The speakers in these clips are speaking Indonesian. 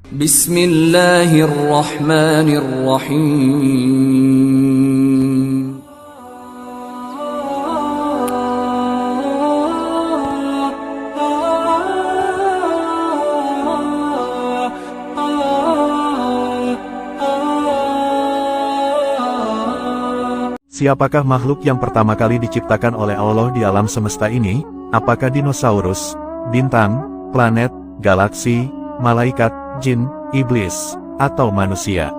Bismillahirrahmanirrahim. Siapakah makhluk yang pertama kali diciptakan oleh Allah di alam semesta ini? Apakah dinosaurus, bintang, planet, galaksi, malaikat, jin, iblis, atau manusia?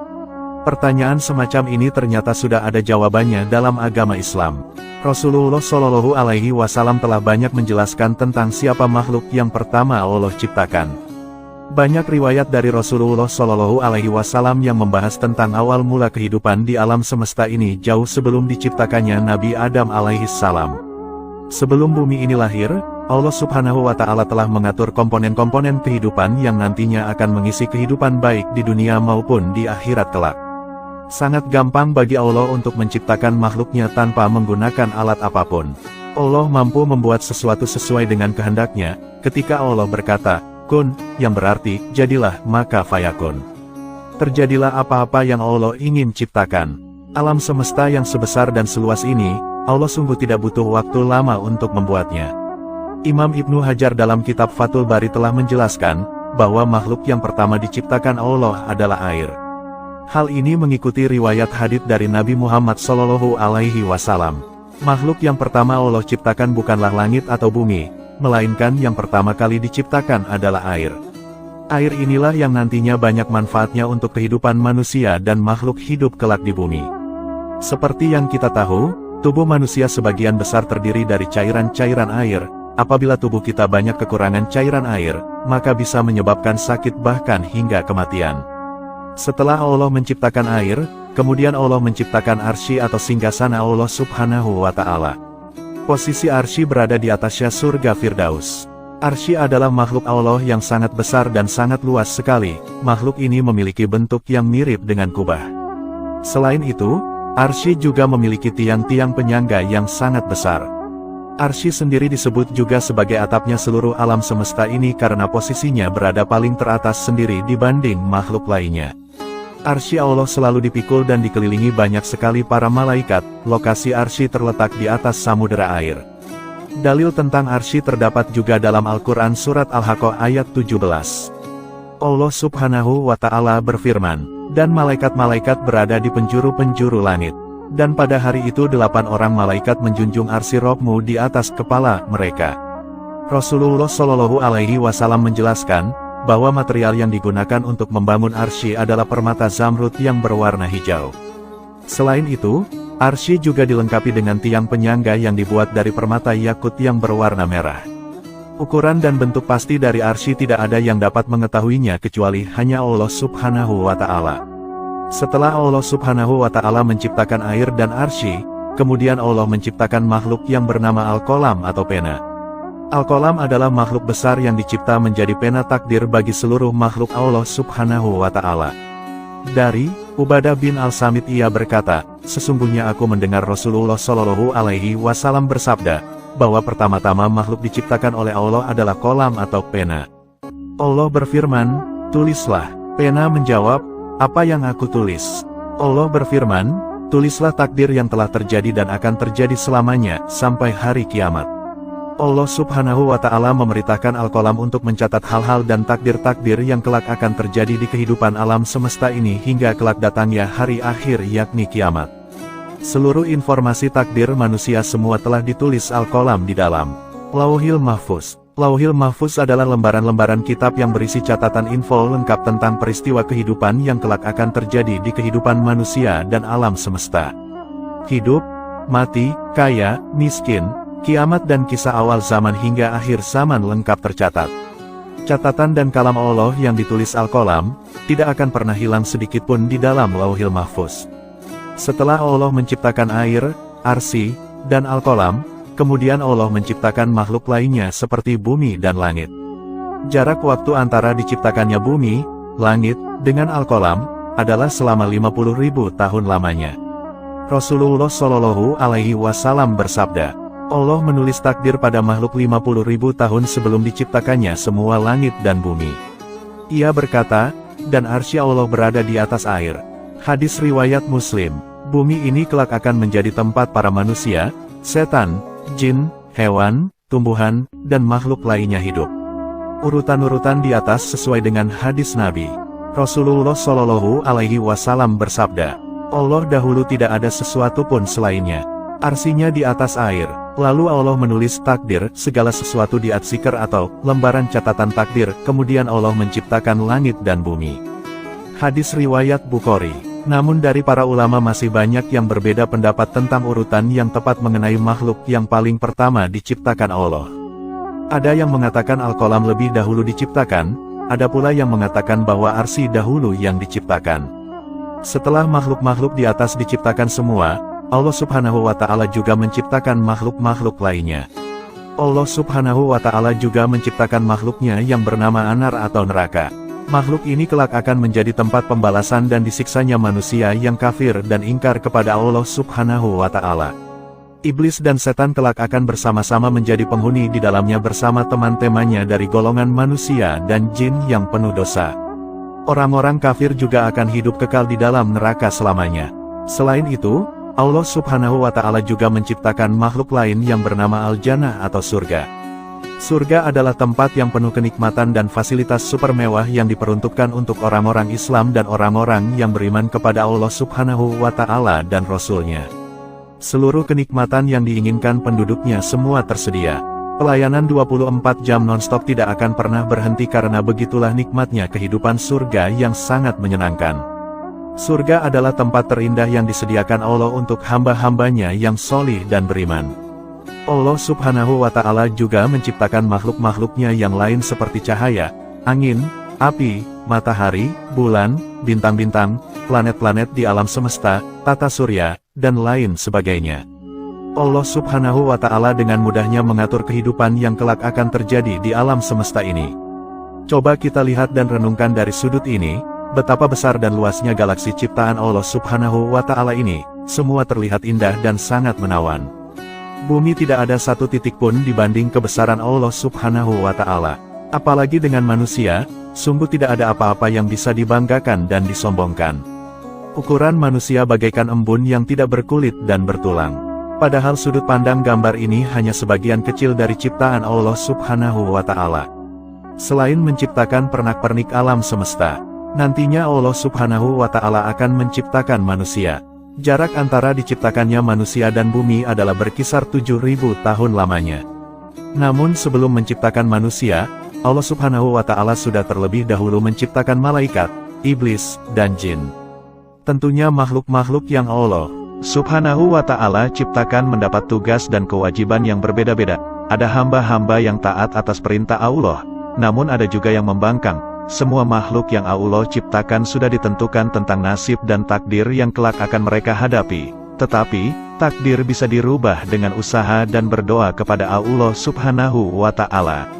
Pertanyaan semacam ini ternyata sudah ada jawabannya dalam agama Islam. Rasulullah Shallallahu Alaihi Wasallam telah banyak menjelaskan tentang siapa makhluk yang pertama Allah ciptakan. Banyak riwayat dari Rasulullah Shallallahu Alaihi Wasallam yang membahas tentang awal mula kehidupan di alam semesta ini jauh sebelum diciptakannya Nabi Adam alaihissalam. Sebelum bumi ini lahir, Allah Subhanahu wa Ta'ala telah mengatur komponen-komponen kehidupan yang nantinya akan mengisi kehidupan baik di dunia maupun di akhirat kelak. Sangat gampang bagi Allah untuk menciptakan makhluknya tanpa menggunakan alat apapun. Allah mampu membuat sesuatu sesuai dengan kehendaknya. Ketika Allah berkata, kun, yang berarti, jadilah, maka fayakun. Terjadilah apa-apa yang Allah ingin ciptakan. Alam semesta yang sebesar dan seluas ini, Allah sungguh tidak butuh waktu lama untuk membuatnya. Imam Ibnu Hajar dalam kitab Fathul Bari telah menjelaskan, bahwa makhluk yang pertama diciptakan Allah adalah air. Hal ini mengikuti riwayat hadits dari Nabi Muhammad Shallallahu Alaihi Wasallam. Makhluk yang pertama Allah ciptakan bukanlah langit atau bumi, melainkan yang pertama kali diciptakan adalah air. Air inilah yang nantinya banyak manfaatnya untuk kehidupan manusia dan makhluk hidup kelak di bumi. Seperti yang kita tahu, tubuh manusia sebagian besar terdiri dari cairan-cairan air. Apabila tubuh kita banyak kekurangan cairan air, maka bisa menyebabkan sakit bahkan hingga kematian. Setelah Allah menciptakan air, kemudian Allah menciptakan arsy atau singgasana Allah Subhanahu wa Ta'ala. Posisi arsy berada di atasnya surga Firdaus. Arsy adalah makhluk Allah yang sangat besar dan sangat luas sekali. Makhluk ini memiliki bentuk yang mirip dengan kubah. Selain itu, arsy juga memiliki tiang-tiang penyangga yang sangat besar. Arsy sendiri disebut juga sebagai atapnya seluruh alam semesta ini karena posisinya berada paling teratas sendiri dibanding makhluk lainnya. Arsy Allah selalu dipikul dan dikelilingi banyak sekali para malaikat. Lokasi arsy terletak di atas samudera air. Dalil tentang arsy terdapat juga dalam Al-Quran Surat Al-Haqqah ayat 17. Allah Subhanahu wa Ta'ala berfirman, dan malaikat-malaikat berada di penjuru-penjuru langit. Dan pada hari itu 8 orang malaikat menjunjung arsy Rabb-mu di atas kepala mereka. Rasulullah Shallallahu Alaihi Wasallam menjelaskan, bahwa material yang digunakan untuk membangun arsy adalah permata zamrud yang berwarna hijau. Selain itu, arsy juga dilengkapi dengan tiang penyangga yang dibuat dari permata yakut yang berwarna merah. Ukuran dan bentuk pasti dari arsy tidak ada yang dapat mengetahuinya kecuali hanya Allah Subhanahu wa Ta'ala. Setelah Allah Subhanahu wa Ta'ala menciptakan air dan arsy, kemudian Allah menciptakan makhluk yang bernama Al-Qalam atau pena. Al-Qalam adalah makhluk besar yang dicipta menjadi pena takdir bagi seluruh makhluk Allah Subhanahu wa Ta'ala. Dari Ubadah bin Al-Samit ia berkata, sesungguhnya aku mendengar Rasulullah Shallallahu Alaihi Wasallam bersabda, bahwa pertama-tama makhluk diciptakan oleh Allah adalah qalam atau pena. Allah berfirman, tulislah. Pena menjawab, apa yang aku tulis? Allah berfirman, tulislah takdir yang telah terjadi dan akan terjadi selamanya, sampai hari kiamat. Allah Subhanahu wa Ta'ala memerintahkan Al-Qalam untuk mencatat hal-hal dan takdir-takdir yang kelak akan terjadi di kehidupan alam semesta ini hingga kelak datangnya hari akhir yakni kiamat. Seluruh informasi takdir manusia semua telah ditulis Al-Qalam di dalam Lauhil Mahfuz. Lauhil Mahfuz adalah lembaran-lembaran kitab yang berisi catatan info lengkap tentang peristiwa kehidupan yang kelak akan terjadi di kehidupan manusia dan alam semesta. Hidup, mati, kaya, miskin, kiamat dan kisah awal zaman hingga akhir zaman lengkap tercatat. Catatan dan kalam Allah yang ditulis Al-Qalam, tidak akan pernah hilang sedikitpun di dalam Lauhil Mahfuz. Setelah Allah menciptakan air, arsy, dan Al-Qalam, kemudian Allah menciptakan makhluk lainnya seperti bumi dan langit. Jarak waktu antara diciptakannya bumi, langit, dengan Al-Qalam, adalah selama 50.000 tahun lamanya. Rasulullah Shallallahu Alaihi Wasallam bersabda, Allah menulis takdir pada makhluk 50.000 tahun sebelum diciptakannya semua langit dan bumi. Ia berkata, dan arsy Allah berada di atas air. Hadis riwayat Muslim. Bumi ini kelak akan menjadi tempat para manusia, setan, jin, hewan, tumbuhan, dan makhluk lainnya hidup. Urutan-urutan di atas sesuai dengan hadis Nabi. Rasulullah Shallallahu Alaihi Wasallam bersabda, Allah dahulu tidak ada sesuatu pun selainnya. Arsinya di atas air. Lalu Allah menulis takdir, segala sesuatu di At-Sikr atau lembaran catatan takdir, kemudian Allah menciptakan langit dan bumi. Hadis riwayat Bukhari. Namun dari para ulama masih banyak yang berbeda pendapat tentang urutan yang tepat mengenai makhluk yang paling pertama diciptakan Allah. Ada yang mengatakan Al-Qalam lebih dahulu diciptakan, ada pula yang mengatakan bahwa arsy dahulu yang diciptakan. Setelah makhluk-makhluk di atas diciptakan semua, Allah Subhanahu wa Ta'ala juga menciptakan makhluk-makhluk lainnya. Allah Subhanahu wa Ta'ala juga menciptakan makhluknya yang bernama Anar atau neraka. Makhluk ini kelak akan menjadi tempat pembalasan dan disiksanya manusia yang kafir dan ingkar kepada Allah Subhanahu wa Ta'ala. Iblis dan setan kelak akan bersama-sama menjadi penghuni di dalamnya bersama teman-temannya dari golongan manusia dan jin yang penuh dosa. Orang-orang kafir juga akan hidup kekal di dalam neraka selamanya. Selain itu, Allah Subhanahu wa Ta'ala juga menciptakan makhluk lain yang bernama Al-Jannah atau surga. Surga adalah tempat yang penuh kenikmatan dan fasilitas super mewah yang diperuntukkan untuk orang-orang Islam dan orang-orang yang beriman kepada Allah Subhanahu wa Ta'ala dan Rasul-Nya. Seluruh kenikmatan yang diinginkan penduduknya semua tersedia. Pelayanan 24 jam non-stop tidak akan pernah berhenti karena begitulah nikmatnya kehidupan surga yang sangat menyenangkan. Surga adalah tempat terindah yang disediakan Allah untuk hamba-hambanya yang solih dan beriman. Allah Subhanahu wa Ta'ala juga menciptakan makhluk-makhluknya yang lain seperti cahaya, angin, api, matahari, bulan, bintang-bintang, planet-planet di alam semesta, tata surya, dan lain sebagainya. Allah Subhanahu wa Ta'ala dengan mudahnya mengatur kehidupan yang kelak akan terjadi di alam semesta ini. Coba kita lihat dan renungkan dari sudut ini, betapa besar dan luasnya galaksi ciptaan Allah Subhanahu wa Ta'ala ini, semua terlihat indah dan sangat menawan. Bumi tidak ada satu titik pun dibanding kebesaran Allah Subhanahu wa Ta'ala. Apalagi dengan manusia, sungguh tidak ada apa-apa yang bisa dibanggakan dan disombongkan. Ukuran manusia bagaikan embun yang tidak berkulit dan bertulang. Padahal sudut pandang gambar ini hanya sebagian kecil dari ciptaan Allah Subhanahu wa Ta'ala. Selain menciptakan pernak-pernik alam semesta, nantinya Allah Subhanahu wa Ta'ala akan menciptakan manusia. Jarak antara diciptakannya manusia dan bumi adalah berkisar 7.000 tahun lamanya. Namun sebelum menciptakan manusia, Allah Subhanahu wa Ta'ala sudah terlebih dahulu menciptakan malaikat, iblis, dan jin. Tentunya makhluk-makhluk yang Allah Subhanahu wa Ta'ala ciptakan mendapat tugas dan kewajiban yang berbeda-beda. Ada hamba-hamba yang taat atas perintah Allah, namun ada juga yang membangkang. Semua makhluk yang Allah ciptakan sudah ditentukan tentang nasib dan takdir yang kelak akan mereka hadapi. Tetapi, takdir bisa dirubah dengan usaha dan berdoa kepada Allah Subhanahu wa Ta'ala.